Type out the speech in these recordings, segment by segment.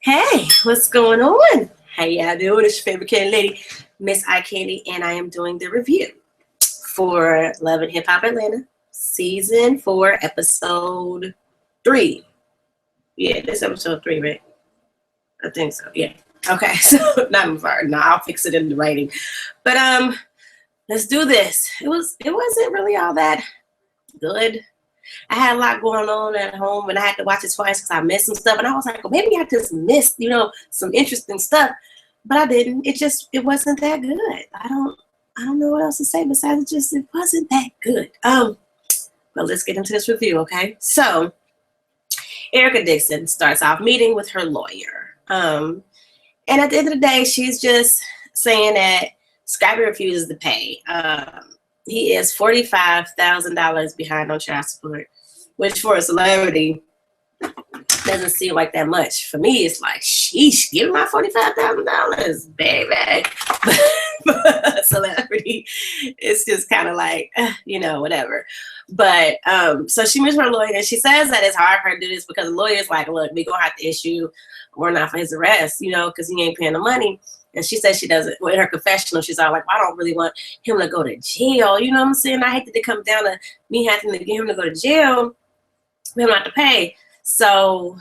Hey, what's going on? How y'all doing? It's your favorite candy lady, Miss Eye Candy, and I am doing the review for Love and Hip Hop Atlanta, Season 4, Episode 3. Yeah, this episode 3, right? I think so, yeah. Okay, so, not I'm sorry. No, I'll fix it in the writing. But, let's do this. It wasn't really all that good. I had a lot going on at home and I had to watch it twice because I missed some stuff. And I was like, well, maybe I just missed, some interesting stuff. But I didn't. It wasn't that good. I don't know what else to say besides it wasn't that good. Well, let's get into this review, okay? So, Erica Dixon starts off meeting with her lawyer. And at the end of the day, she's just saying that Scrappy refuses to pay. He is $45,000 behind on child support, which for a celebrity doesn't seem like that much. For me, it's like, sheesh, give me my $45,000, baby. For a celebrity, it's just kind of like, whatever. But so she meets her lawyer, and she says that it's hard for her to do this because the lawyer's like, look, we're going to have to issue a warrant out for his arrest, because he ain't paying the money. And she says she doesn't, well, in her confessional, she's all like, I don't really want him to go to jail. You know what I'm saying? I hate that it comes down to me having to get him to go to jail, for him not to pay. So,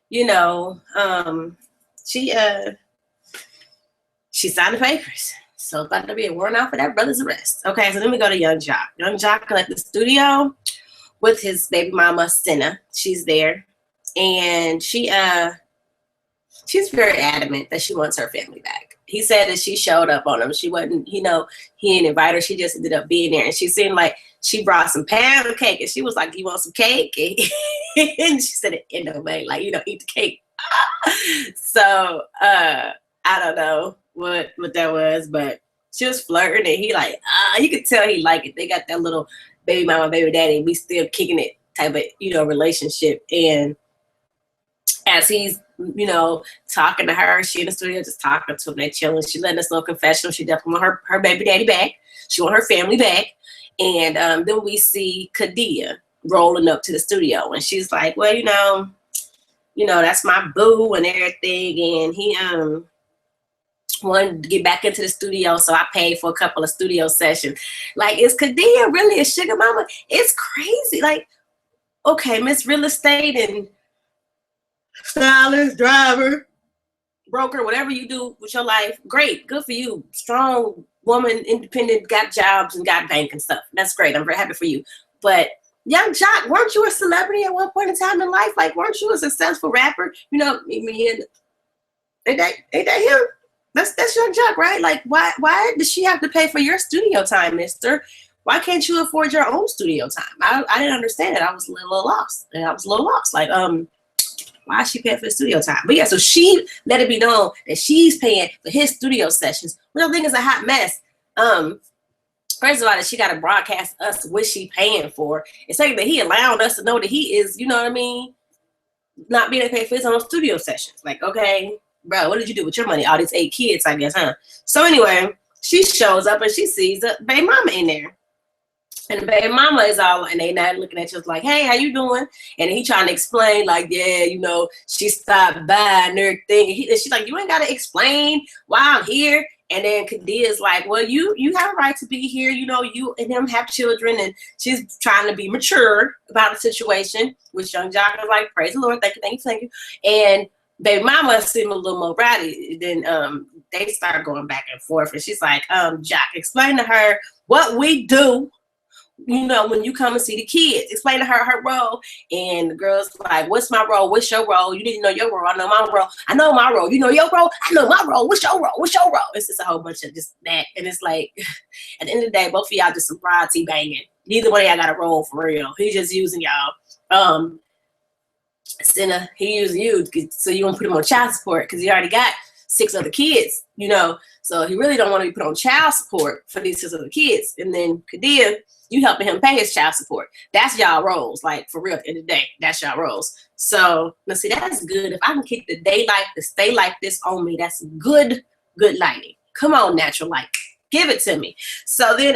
she signed the papers. So it's about to be a warrant out for that brother's arrest. Okay, so then we go to Young Jock. Young Jock at the studio with his baby mama, Senna. She's there. And she's very adamant that she wants her family back. He said that she showed up on him. She wasn't, he didn't invite her. She just ended up being there. And she seemed like she brought some pound of cake. And she was like, you want some cake? And she said, no, man, like, eat the cake. So, I don't know what that was, but she was flirting. And he you could tell he liked it. They got that little baby mama, baby daddy, we still kicking it type of, relationship. And as he's, talking to her, she in the studio just talking to him, they chilling. She letting us know confessional. She definitely want her baby daddy back. She want her family back. And then we see Kadia rolling up to the studio, and she's like, well, that's my boo and everything. And he wanted to get back into the studio, so I paid for a couple of studio sessions. Like, is Kadia really a sugar mama? It's crazy. Like, okay, Miss Real Estate and stylist, driver, broker, whatever you do with your life, great, good for you. Strong woman, independent, got jobs and got bank and stuff. That's great. I'm very happy for you. But Young Jock, weren't you a celebrity at one point in time in life? Like, weren't you a successful rapper? Ain't that him? That's Young Jock, right? Like, why does she have to pay for your studio time, mister? Why can't you afford your own studio time? I didn't understand it. I was a little lost. Like, why is she paying for the studio time? But yeah, so she let it be known that she's paying for his studio sessions, which I think is a hot mess. First of all, that she got to broadcast us what she paying for. And second, that he allowed us to know that he is, not being able to pay for his own studio sessions. Like, okay, bro, what did you do with your money? All these 8 kids, I guess, huh? So anyway, she shows up and she sees the baby mama in there. And the baby mama is all, and they not looking at you like, hey, how you doing? And he trying to explain, like, yeah, she stopped by and everything. And she's like, you ain't got to explain why I'm here. And then Kadia's like, well, you have a right to be here. You and him have children. And she's trying to be mature about the situation, which Young Jock is like, praise the Lord, thank you. And baby mama seemed a little more rowdy. Then they start going back and forth. And she's like, Jock, explain to her what we do, when you come and see the kids. Explain to her her role. And the girl's like, what's my role? What's your role? You need to know your role. I know my role. I know my role. You know your role? I know my role. What's your role? What's your role? It's just a whole bunch of just that. And it's like, at the end of the day, both of y'all just some broad tea banging. Neither one of y'all got a role for real. He's just using y'all. Senna, he using you so you won't put him on child support because he already got 6 other kids, So he really don't want to be put on child support for these 6 other kids. And then Kadia, you helping him pay his child support. That's y'all roles, like, for real, at the end of the day, that's y'all roles. So, let's see, that's good. If I can keep the daylight to stay like this on me, that's good lighting. Come on, natural light. Give it to me. So then,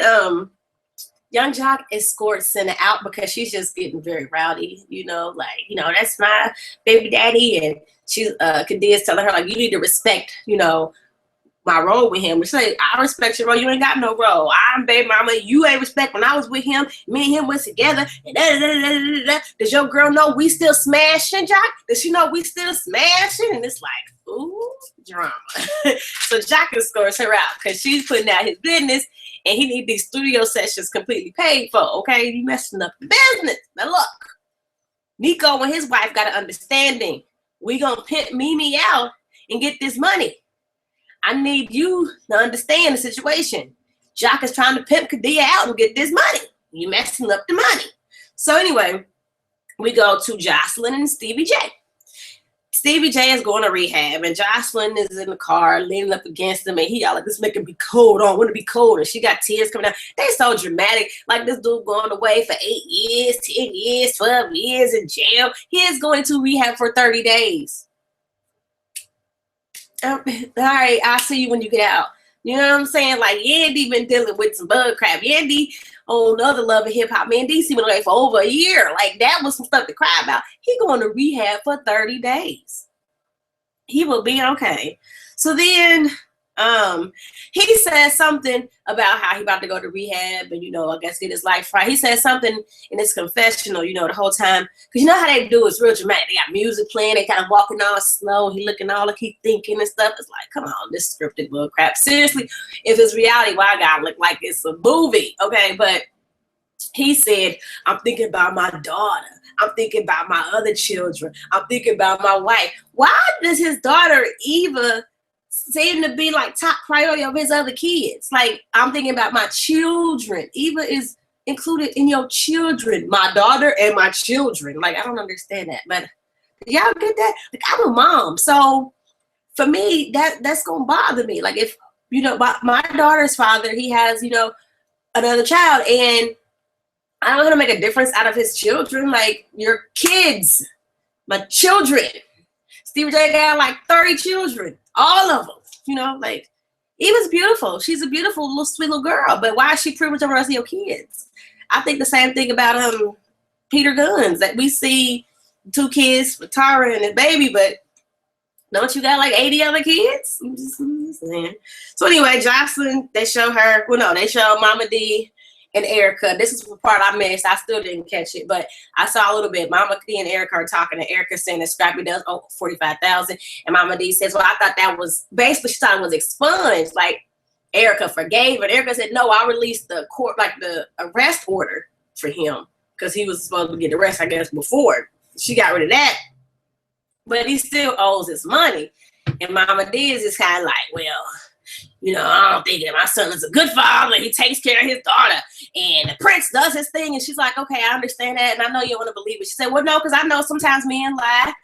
Young Jock escorts Senna out because she's just getting very rowdy, like, that's my baby daddy. And she, Kadia's telling her, like, you need to respect, my role with him. She's like, I respect your role. You ain't got no role. I'm baby mama. You ain't respect when I was with him. Me and him was together. And does your girl know we still smashing, Jock? Does she know we still smashing? And it's like, ooh, drama. So Jock escorts her out because she's putting out his business and he need these studio sessions completely paid for, okay? You messing up the business. Now look, Nico and his wife got an understanding. We gonna pimp Mimi out and get this money. I need you to understand the situation. Jock is trying to pimp Kadia out and get this money. You messing up the money. So anyway, we go to Joseline and Stevie J. Stevie J is going to rehab, and Joseline is in the car leaning up against him, and he all like, this making me cold. I want to be cold. And she got tears coming down. They so dramatic. Like this dude going away for 8 years, 10 years, 12 years in jail. He is going to rehab for 30 days. All right, I'll see you when you get out. You know what I'm saying? Like, Yandy been dealing with some bug crap. Yandy on other Love and Hip Hop, man, DC been away for over a year. Like, that was some stuff to cry about. He going to rehab for 30 days. He will be okay. So then he said something about how he about to go to rehab and, I guess get his life right. He said something in his confessional, the whole time. Because you know how they do, it's real dramatic. They got music playing, they kind of walking all slow, he looking all like he thinking and stuff. It's like, come on, this scripted bull crap. Seriously, if it's reality, why I gotta look like it's a movie, okay? But he said, I'm thinking about my daughter. I'm thinking about my other children. I'm thinking about my wife. Why does his daughter Eva seem to be like top priority of his other kids? Like, I'm thinking about my children. Eva is included in your children, my daughter and my children. Like, I don't understand that, but y'all get that? Like, I'm a mom, so for me, that's gonna bother me. Like, if my daughter's father, he has another child, and I don't know how to make a difference out of his children. Like, your kids, my children. Stevie J got like 30 children, all of them. Like, Eva's beautiful. She's a beautiful little sweet little girl, but why is she privileged over the rest of your kids? I think the same thing about Peter Guns, that we see 2 kids for Tara and his baby, but don't you got like 80 other kids? I'm just saying. So anyway, Joseline, they show her, they show Mama D and Erica. This is the part I missed. I still didn't catch it, but I saw a little bit. Mama D and Erica are talking, and Erica saying that Scrappy does owe $45,000, and Mama D says, well, I thought that was basically, she thought it was expunged. Like, Erica forgave, and Erica said, no, I released the court, like the arrest order for him because he was supposed to get arrested, I guess, before. She got rid of that, but he still owes his money. And Mama D is just kind of like, well, I don't think that my son is a good father. He takes care of his daughter. And the prince does his thing. And she's like, okay, I understand that. And I know you want to believe it. She said, well, no, because I know sometimes men lie.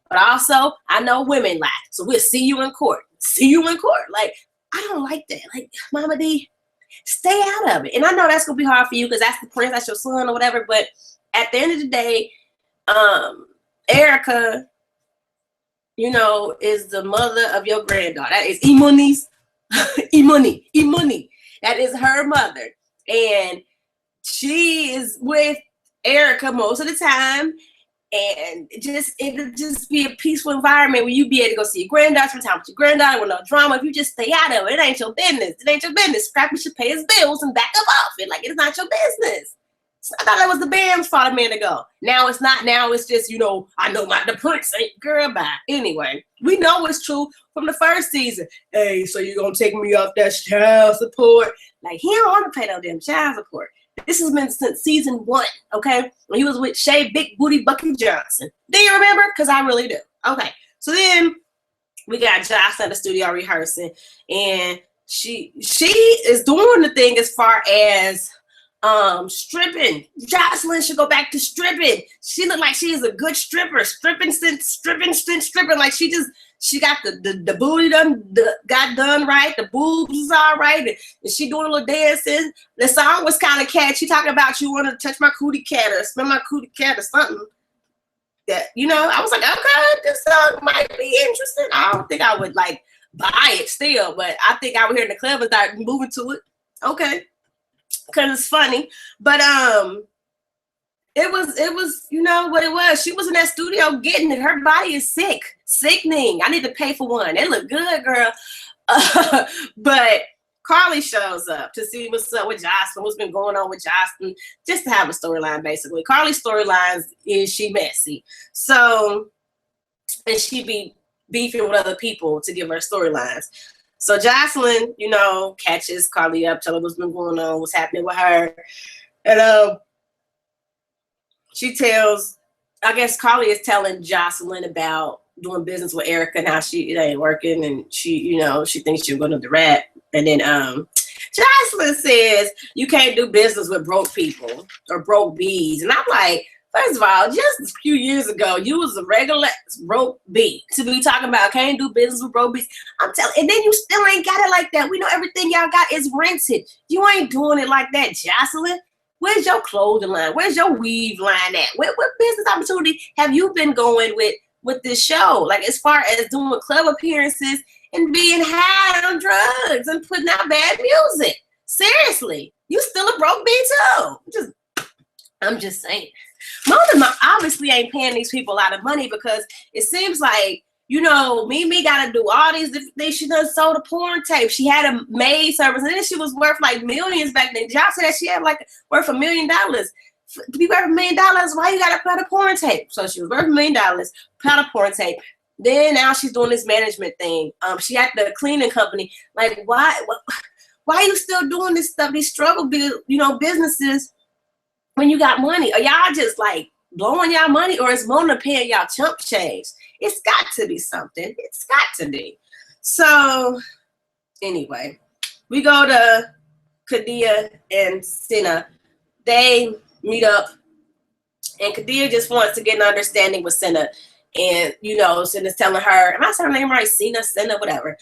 But also, I know women lie. So we'll see you in court. See you in court. Like, I don't like that. Like, Mama D, stay out of it. And I know that's going to be hard for you because that's the prince, that's your son or whatever. But at the end of the day, Erica, is the mother of your granddaughter. That is Imoni's. Imoni. That is her mother. And she is with Erica most of the time. And it'll just be a peaceful environment where you be able to go see your granddaughter, spend time with your granddaughter with no drama. If you just stay out of it, it ain't your business. It ain't your business. Scrappy should pay his bills and back up off it. Like, it's not your business. I thought that was the band's fault a minute ago. Now it's not. Now it's just, I know the prince ain't girl bye. Anyway, we know it's true from the first season. Hey, so you're going to take me off that child support? Like, he don't want to pay no damn child support. This has been since season 1, okay? When he was with Shay Big Booty Bucky Johnson. Do you remember? Because I really do. Okay, so then we got Joss in the studio rehearsing, and she is doing the thing as far as stripping. Joseline should go back to stripping. She looked like she is a good stripper. Stripping. Like, she got the booty got done right. The boobs is all right. And she doing a little dancing. The song was kind of catchy, talking about you want to touch my cootie cat or smell my cootie cat or something. That, I was like, okay, this song might be interesting. I don't think I would like buy it still, but I think I would hear in the club and start moving to it. Okay. because it's funny. But it was, you know what it was. She was in that studio getting it. Her body is sickening. I need to pay for one. It look good, girl. But Carly shows up to see what's up with Joseline, what's been going on with Joseline, just to have a storyline, basically. Carly's storylines is she messy. So, and she be beefing with other people to give her storylines. So Joseline, you know, catches Carly up, tell her what's been going on, what's happening with her. And she tells, I guess Carly is telling Joseline about doing business with Erica and how it ain't working, and she, you know, she thinks she'll go to the rat. And then Joseline says you can't do business with broke people or broke bees. And I'm like, first of all, just a few years ago, you was a regular broke bee to be talking about can't do business with broke bees. I'm telling, and then you still ain't got it like that. We know everything y'all got is rented. You ain't doing it like that, Joseline. Where's your clothing line? Where's your weave line at? What business opportunity have you been going with this show? Like, as far as doing club appearances and being high on drugs and putting out bad music. Seriously, you still a broke bee too. I'm just saying. Mama obviously ain't paying these people a lot of money, because it seems like, you know, Mimi got to do all these different things. She done sold a porn tape. She had a maid service, and then she was worth like millions back then. Josh said that she had like worth $1 million. To be worth $1 million, why you got to put a porn tape? So she was worth $1 million, put out a porn tape. Then now she's doing this management thing. She had the cleaning company. Like, why are you still doing this stuff? These struggle, businesses, when you got money? Are y'all just like blowing y'all money, or is Mona paying y'all chump change? It's got to be something. It's got to be. So anyway, we go to Kadia and Sina. They meet up, and Kadia just wants to get an understanding with Sina. And, you know, Sina's telling her, am I saying her name right? Sina, whatever.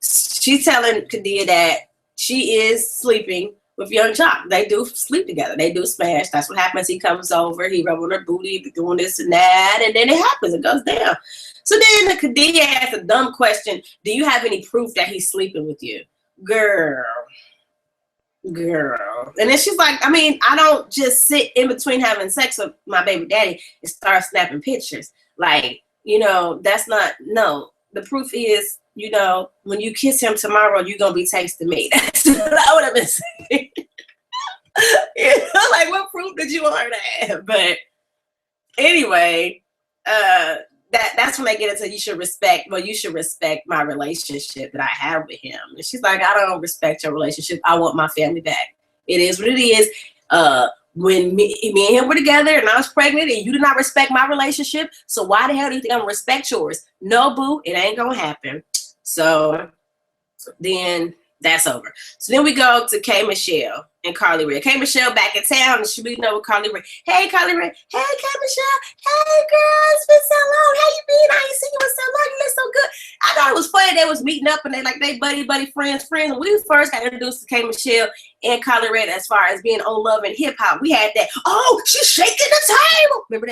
She's telling Kadia that she is sleeping with Young Jock. They do sleep together. They do smash. That's what happens. He comes over, he rub on her booty, be doing this and that, and then it happens. It goes down. So then Kadia asks a dumb question. Do you have any proof that he's sleeping with you? Girl. And then she's like, I mean, I don't just sit in between having sex with my baby daddy and start snapping pictures. Like, you know, that's not, no. The proof is, you know, when you kiss him tomorrow, you're going to be tasting me. That's what I would have been saying. You know, like, what proof did you want her to have? But anyway, that's when they get into you should respect my relationship that I have with him. And she's like, I don't respect your relationship. I want my family back. It is what it is. When me and him were together and I was pregnant and you did not respect my relationship, so why the hell do you think I'm gonna respect yours? No, boo, it ain't gonna happen. So then that's over. So then we go to K. Michelle and Carly Rae. K. Michelle back in town, and she meeting up with Carly Rae. Hey, Carly Rae. Hey, K. Michelle. Hey, girl, it's been so long. How you been? I ain't seen you in so long. You look so good. I thought it was funny they was meeting up and they buddy, friends. And we first got introduced to K. Michelle and Carly Rae as far as being on Love and Hip Hop. We had that. Oh, she's shaking the table. Remember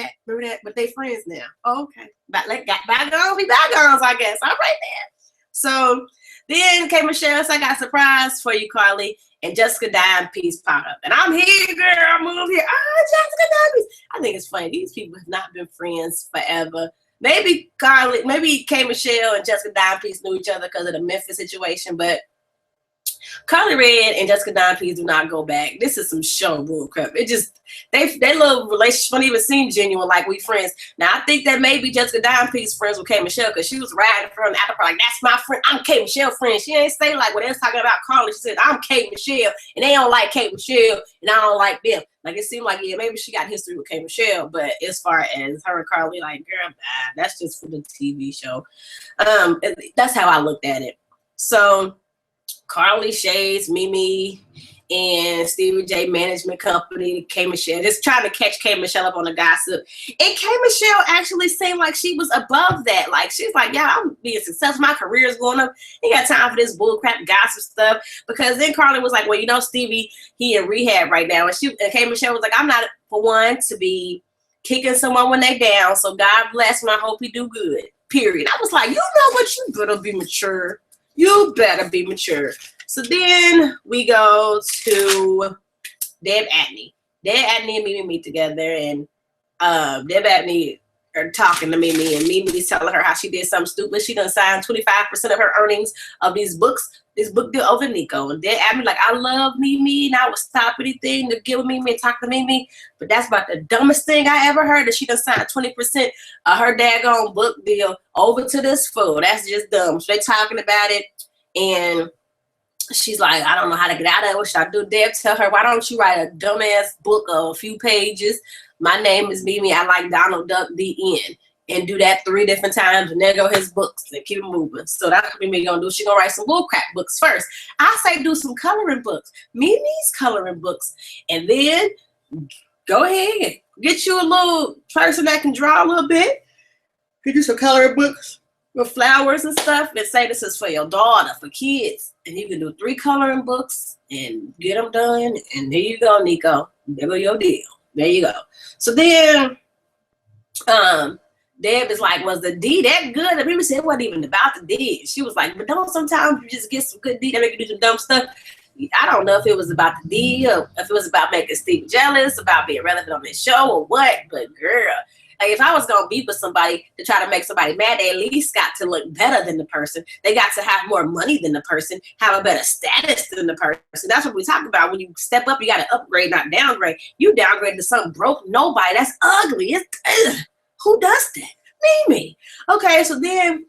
that? But they friends now. Oh, okay. Bygones be bygones, I guess. All right, then. So then K. Michelle said, I got a surprise for you, Carly. And Jessica Dime Piece popped up. And I'm here, girl. I'm over here. Oh, Jessica Dime Piece. I think it's funny. These people have not been friends forever. Maybe K. Michelle and Jessica Dime Piece knew each other because of the Memphis situation, but Carly Rae and Jessica Dime Piece do not go back. This is some show bull crap. It just, they little relationship don't even seem genuine, like we friends. Now, I think that maybe Jessica Dime Piece friends with K. Michelle because she was riding from the Afterparty like, that's my friend. I'm K. Michelle friend. She ain't say like when they was talking about Carly. She said, I'm K. Michelle, and they don't like K. Michelle, and I don't like them. Like, it seemed like, yeah, maybe she got history with K. Michelle, but as far as her and Carly, like, girl, nah, that's just for the TV show. That's how I looked at it. So Carly Shades, Mimi, and Stevie J management company, K. Michelle, just trying to catch K. Michelle up on the gossip. And K. Michelle actually seemed like she was above that. Like, she's like, yeah, I'm being successful. My career is going up. Ain't got time for this bullcrap gossip stuff. Because then Carly was like, well, you know, Stevie, he in rehab right now. And K. Michelle was like, I'm not, for one, to be kicking someone when they down. So God bless him. I hope he do good. Period. I was like, you know what? You better be mature. You better be mature. So then we go to Deb Atney. Deb Atney and Mimi meet together, and Deb Atney are talking to Mimi, and Mimi's telling her how she did something stupid. She done signed 25% of her earnings of these books, this book deal over Nico. And Deb Atney like, I love Mimi, and I would stop anything to get with Mimi and talk to Mimi, but that's about the dumbest thing I ever heard, that she done signed 20% of her daggone book deal over to this fool. That's just dumb. So they talking about it, and she's like, I don't know how to get out of it. What should I do? Deb tell her, why don't you write a dumbass book of a few pages? My name is Mimi. I like Donald Duck, the end. And do that 3 different times, and there go his books, and keep it moving. So that's what Mimi gonna do. She gonna write some bullcrap books first. I say do some coloring books. Mimi's coloring books. And then go ahead. Get you a little person that can draw a little bit. Get you some coloring books with flowers and stuff, and say this is for your daughter, for kids. And you can do 3 coloring books and get them done. And there you go, Nico. There go your deal. There you go. So then Deb is like, was the D that good? And Mimi said it wasn't even about the D. She was like, but don't sometimes you just get some good D that make you do some dumb stuff? I don't know if it was about the D or if it was about making Steve jealous, about being relevant on this show or what, but girl, like if I was going to be with somebody to try to make somebody mad, they at least got to look better than the person. They got to have more money than the person, have a better status than the person. That's what we talk about. When you step up, you got to upgrade, not downgrade. You downgrade to something broke. Nobody. That's ugly. Who does that? Mimi. Okay, so then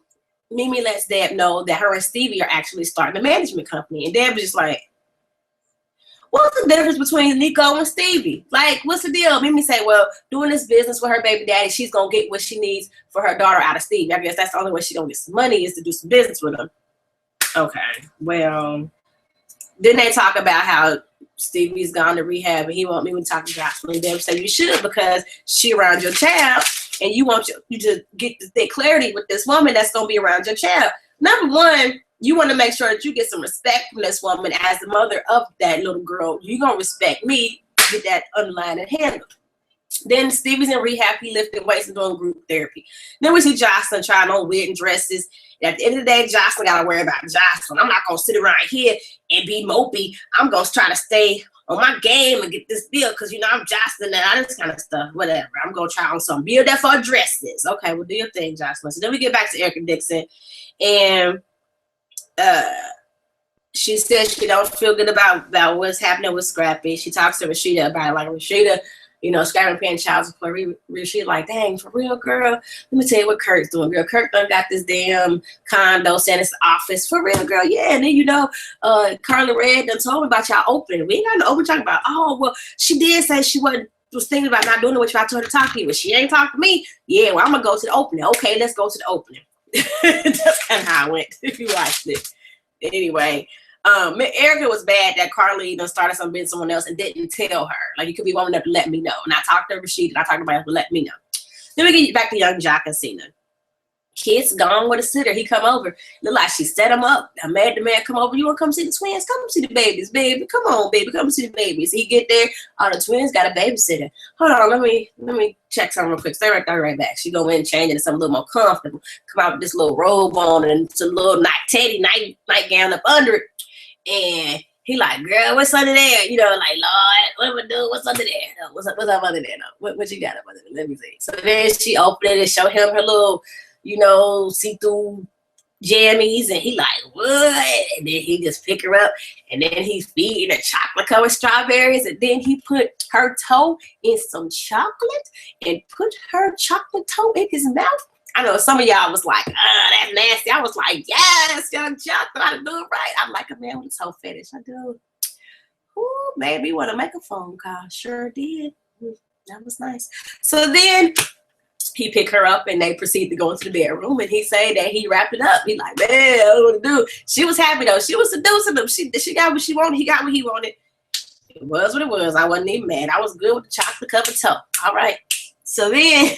Mimi lets Deb know that her and Stevie are actually starting a management company. And Deb was just like, what's the difference between Nico and Stevie? Like, what's the deal? Mimi say, well, doing this business with her baby daddy, she's going to get what she needs for her daughter out of Stevie. I guess that's the only way she's going to get some money is to do some business with him. Okay, well, then they talk about how Stevie's gone to rehab and he want Mimi to talk to Joseline. Deb say you should because she around your child and you want you to get the clarity with this woman that's going to be around your child. Number one, you want to make sure that you get some respect from this woman as the mother of that little girl. You're going to respect me, get that underlined and handled. Then Stevie's in rehab. He lifting weights and doing group therapy. Then we see Joseline trying on weird dresses. At the end of the day, Joseline got to worry about Joseline. I'm not going to sit around here and be mopey. I'm going to try to stay on my game and get this deal because, you know, I'm Joseline and all this kind of stuff. Whatever. I'm going to try on some beautiful dresses. Okay, well, do your thing, Joseline. So then we get back to Erica Dixon. And she says she don't feel good about what's happening with Scrappy. She talks to Rashida about it, like Rashida, you know, Scrappy paying child support. Rashida like, dang, for real, girl. Let me tell you what Kurt's doing, girl. Kurt done got this damn condo, saying it's the office. For real, girl. Yeah, and then, you know, Carla Red done told me about y'all opening. We ain't got no open talking about, oh, well, she did say she was thinking about not doing it with you. I told her to talk to you, but she ain't talked to me. Yeah, well, I'm going to go to the opening. Okay, let's go to the opening. That's kind of how I went, if you watched it. Anyway, Erica was bad that Carly done started some business with someone else and didn't tell her. Like, you could be woman enough to let me know. And I talked to Rashida and I talked about it, but let me know. Then we get back to young Jock and Cena. Kid's gone with a sitter. He come over. Look like she set him up. I made the man come over. You want to come see the twins? Come see the babies, baby. Come on, baby. Come see the babies. He get there. All the twins got a babysitter. Hold on. Let me check something real quick. Stay right back. She go in, change into something a little more comfortable. Come out with this little robe on and some little nightgown up under it. And he like, girl, what's under there? You know, like, Lord, what am I doing? What's under there? No, what's up under there? No, what you got up under there? Let me see. So then she opened it and showed him her little, you know, see-through jammies, and he like, what? And then he just pick her up, and then he's feeding her chocolate-covered strawberries, and then he put her toe in some chocolate and put her chocolate toe in his mouth. I know some of y'all was like, that's nasty. I was like, yes, young Chuck, I do it right. I like a man with a toe fetish. I do. Ooh, maybe you want to make a phone call. Sure did. That was nice. So then he picked her up and they proceed to go into the bedroom, and he said that he wrapped it up. He like, man, I don't want to do. She was happy though. She was seducing him. She got what she wanted. He got what he wanted. It was what it was. I wasn't even mad. I was good with the chocolate covered toe. All right. So then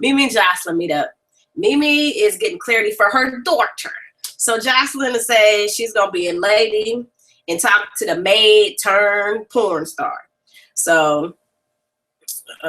Mimi and Joseline meet up. Mimi is getting clarity for her daughter. So Joseline is saying she's going to be a lady and talk to the maid turned porn star. So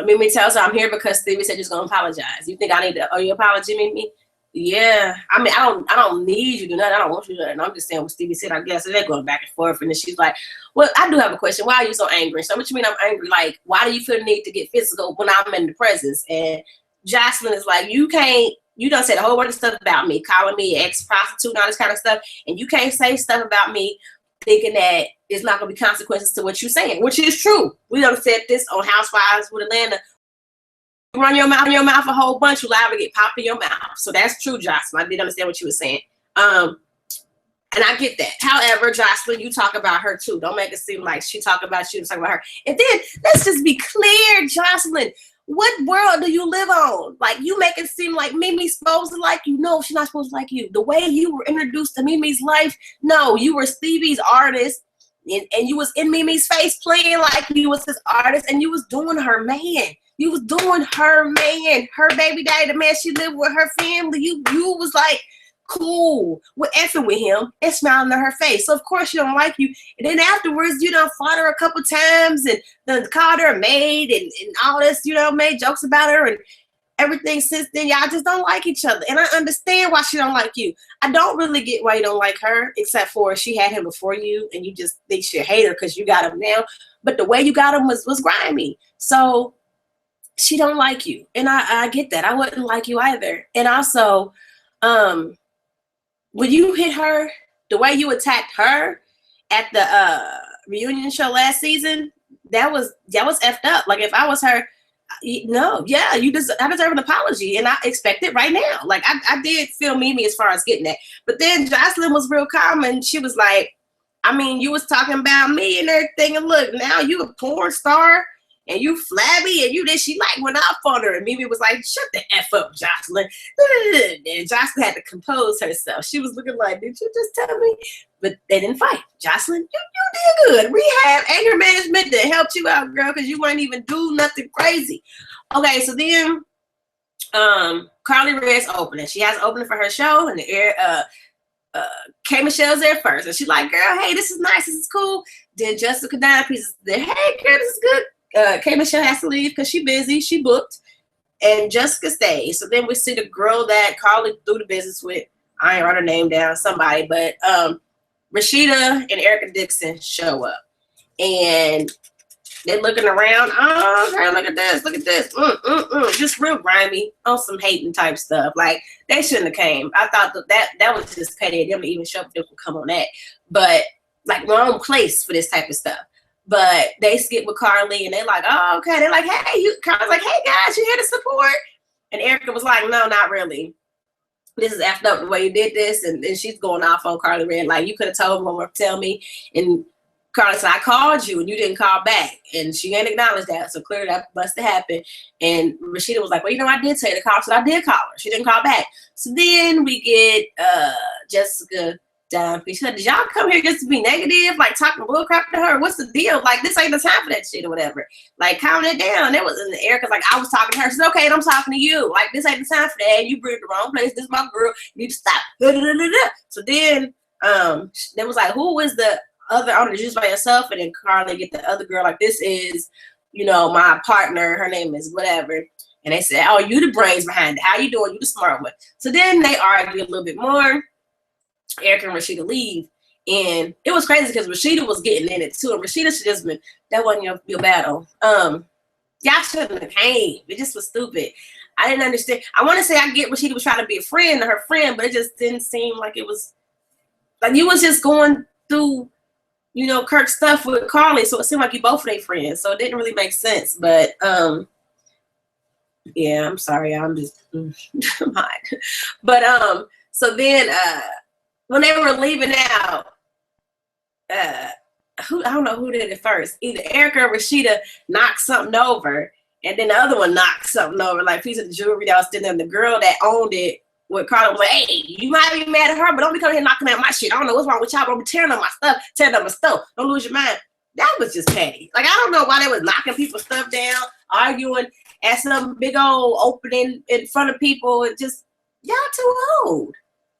Mimi tells her, I'm here because Stevie said she's going to apologize. You think I need to owe you an apology, Mimi? Yeah, I mean, I don't need you to do nothing. I don't want you to do nothing. I'm just saying what Stevie said, I guess. And they're going back and forth. And then she's like, well, I do have a question. Why are you so angry? So what you mean I'm angry? Like, why do you feel the need to get physical when I'm in the presence? And Joseline is like, you done said a whole bunch of stuff about me, calling me ex-prostitute and all this kind of stuff. And you can't say stuff about me thinking that there's not going to be consequences to what you're saying, which is true. We done said this on Housewives with Atlanta. Run your mouth a whole bunch, you liable to get popped in your mouth. So that's true, Joseline. I did understand what you were saying. And I get that. However, Joseline, you talk about her too. Don't make it seem like she talk about you, talk about her. And then let's just be clear, Joseline. What world do you live on? Like, you make it seem like Mimi's supposed to like you. No, she's not supposed to like you. The way you were introduced to Mimi's life, no, you were Stevie's artist. And you was in Mimi's face playing like you was his artist, and you was doing her man. You was doing her man, her baby daddy, the man she lived with, her family. You was like cool with effing with him and smiling in her face. So of course she don't like you. And then afterwards, you done fought her a couple times and then called her a maid and all this, made jokes about her and everything since then. Y'all just don't like each other. And I understand why she don't like you. I don't really get why you don't like her, except for she had him before you and you just think she hate her because you got him now. But the way you got him was grimy. So she don't like you. And I get that. I wouldn't like you either. And also, when you hit her, the way you attacked her at the reunion show last season, that was effed up. Like, if I was her, no, yeah, I deserve an apology, and I expect it right now. Like, I did feel Mimi as far as getting that. But then Joseline was real calm, and she was like, I mean, you was talking about me and everything, and look, now you a porn star, and you flabby, and you did. She like went off on her, and Mimi was like, "Shut the f up, Joseline." And Joseline had to compose herself. She was looking like, "Did you just tell me?" But they didn't fight. Joseline, you did good. Rehab, anger management that helped you out, girl, because you weren't even do nothing crazy. Okay, so then, Carly Red's opening. She has opening for her show, and the air. K Michelle's there first, and she's like, "Girl, hey, this is nice. This is cool." Then Jessica Dime Pieces there. Hey, girl, this is good. K Michelle has to leave because she's busy. She booked. And Jessica stays. So then we see the girl that Carly threw the business with. I ain't write her name down, somebody. But Rashida and Erica Dixon show up. And they're looking around. Oh, girl, look at this. Look at this. Just real grimy on some hating type stuff. Like, they shouldn't have came. I thought that was just petty. They didn't even show up if they could come on that. But, like, wrong place for this type of stuff. But they skip with Carly, and they're like, oh, okay. They're like, hey, Carly's like, hey, guys, you here to support? And Erica was like, no, not really. This is effed up the way you did this. And she's going off on Carly Red. Like, you could have told them or tell me. And Carly said, I called you, and you didn't call back. And she ain't acknowledged that. So clearly that must have happened. And Rashida was like, well, I did tell you to call. So I did call her. She didn't call back. So then we get Jessica Dime. She said, did y'all come here just to be negative? Like, talking bull crap to her? What's the deal? Like, this ain't the time for that shit or whatever. Like, calm it down. It was in the air because, like, I was talking to her. She said, okay, and I'm talking to you. Like, this ain't the time for that. You bring the wrong place. This is my girl. You need to stop. So then they was like, who is the other owner? Just by yourself? And then Carly get the other girl. Like, this is, my partner. Her name is whatever. And they said, oh, you the brains behind it. How you doing? You the smart one. So then they argue a little bit more. Erica and Rashida leave, and it was crazy because Rashida was getting in it too, and Rashida should just been, that wasn't your battle. Y'all shouldn't have came. It just was stupid. I didn't understand. I want to say I get Rashida was trying to be a friend to her friend, but it just didn't seem like it was, like, you was just going through, Kirk's stuff with Carly, so it seemed like you both were their friends, so it didn't really make sense. But yeah, I'm sorry, I'm just I'm hot. But so then when they were leaving out, I don't know who did it first. Either Erica or Rashida knocked something over, and then the other one knocked something over, like a piece of the jewelry that was still there. And the girl that owned it with Carla was like, hey, you might be mad at her, but don't be coming here knocking at my shit. I don't know what's wrong with y'all, but I'm tearing up my stuff, tearing up my stuff. Don't lose your mind. That was just petty. Like, I don't know why they was knocking people's stuff down, arguing at some big old opening in front of people. And just, y'all too old.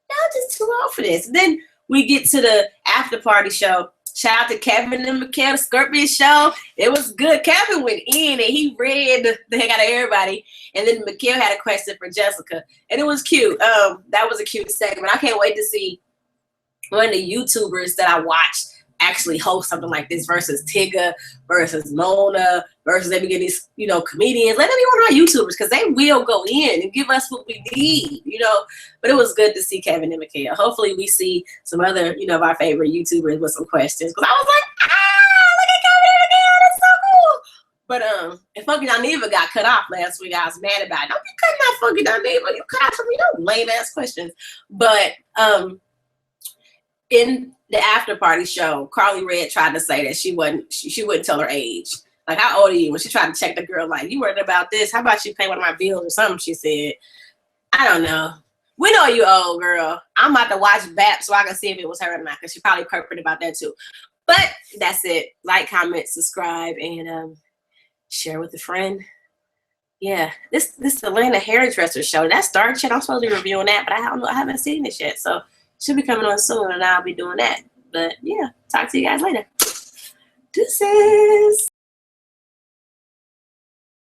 Y'all just too old for this. And then we get to the after party show, Shout out to Kevin and Mikhail, the Scorpion Show. It was good. Kevin went in and he read the heck out of everybody. And then Mikhail had a question for Jessica. And it was cute. That was a cute segment. I can't wait to see one of the YouTubers that I watched actually host something like this versus Tigger, versus Mona, versus they be getting these, you know, comedians. Let them be one of our YouTubers because they will go in and give us what we need, you know. But it was good to see Kevin and Mikhail. Hopefully we see some other, you know, of our favorite YouTubers with some questions. Because I was like, look at Kevin and Mikhail. That's so cool. But if Funky Dineva got cut off last week, I was mad about it. Don't be cutting out Funky Dineva. You cut out some, you know, lame ass questions. But in the Afterparty show, Carly Red tried to say that she wouldn't tell her age. Like, how old are you? When she tried to check the girl, like, you worried about this? How about you pay one of my bills or something? She said, I don't know. We know you old, girl. I'm about to watch BAP so I can see if it was her or not, because she probably purpred about that too. But that's it. Like, comment, subscribe, and share with a friend. Yeah, this Atlanta hairdresser show, that started yet. I'm supposed to be reviewing that, but I haven't seen it yet. So should be coming on soon, and I'll be doing that. But yeah, talk to you guys later. Deuces.